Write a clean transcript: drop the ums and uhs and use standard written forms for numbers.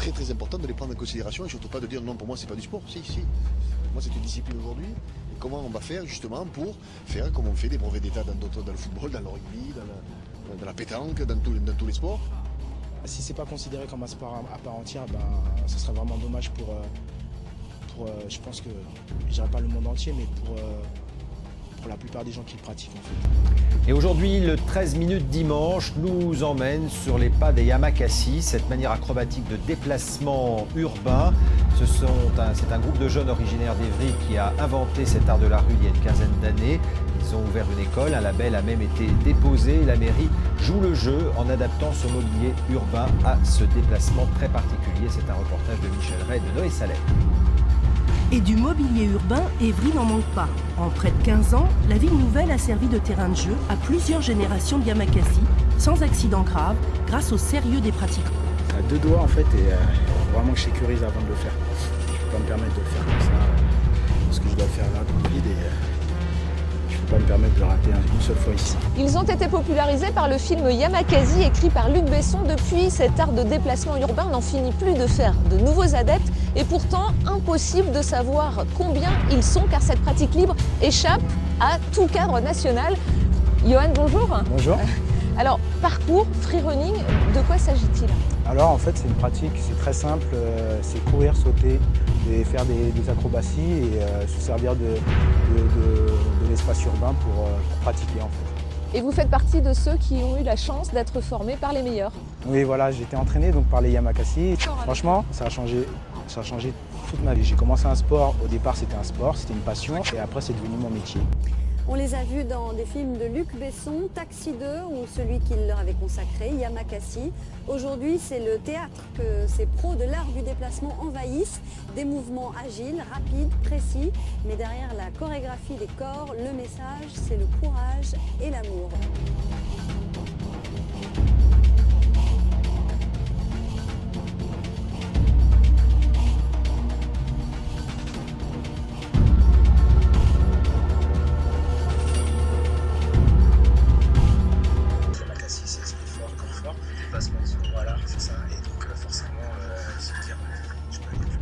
très très important de les prendre en considération et surtout pas de dire non, pour moi c'est pas du sport. Si, moi c'est une discipline aujourd'hui. Et comment on va faire justement pour faire comme on fait des brevets d'état dans le football, dans le rugby, dans la pétanque, dans tous les sports. Si c'est pas considéré comme un sport à part entière, ce serait vraiment dommage pour je pense que, je dirais pas le monde entier, mais pour la plupart des gens qui le pratiquent en fait. Et aujourd'hui, le 13 minutes dimanche nous emmène sur les pas des Yamakasi, cette manière acrobatique de déplacement urbain. C'est un groupe de jeunes originaires d'Evry qui a inventé cet art de la rue il y a une quinzaine d'années. Ils ont ouvert une école, un label a même été déposé. La mairie joue le jeu en adaptant son mobilier urbain à ce déplacement très particulier. C'est un reportage de Michel Ray et de Noé Salem. Et du mobilier urbain, Evry n'en manque pas. En près de 15 ans, la ville nouvelle a servi de terrain de jeu à plusieurs générations de Yamakasi, sans accident grave, grâce au sérieux des pratiquants. À deux doigts en fait, et vraiment que je sécurise avant de le faire. Je ne peux pas me permettre de le faire comme ça, parce que je dois le faire là dans le vide et je ne peux pas me permettre de le rater une seule fois ici. Ils ont été popularisés par le film Yamakasi, écrit par Luc Besson. Depuis, cet art de déplacement urbain n'en finit plus de faire de nouveaux adeptes. Et pourtant, impossible de savoir combien ils sont, car cette pratique libre échappe à tout cadre national. Johan, bonjour. Bonjour. Alors, parcours, freerunning, de quoi s'agit-il? Alors en fait c'est une pratique, c'est très simple, c'est courir, sauter et faire des acrobaties et se servir de l'espace urbain pour pratiquer en fait. Et vous faites partie de ceux qui ont eu la chance d'être formés par les meilleurs? Oui voilà, j'ai été entraîné donc par les Yamakasi. Franchement ça a changé toute ma vie. J'ai commencé un sport, au départ c'était un sport, c'était une passion et après c'est devenu mon métier. On les a vus dans des films de Luc Besson, Taxi 2 ou celui qu'il leur avait consacré, Yamakasi. Aujourd'hui, c'est le théâtre que ces pros de l'art du déplacement envahissent. Des mouvements agiles, rapides, précis. Mais derrière la chorégraphie des corps, le message, c'est le courage et l'amour. Voilà, c'est ça. Et donc forcément, se dire, je peux aller plus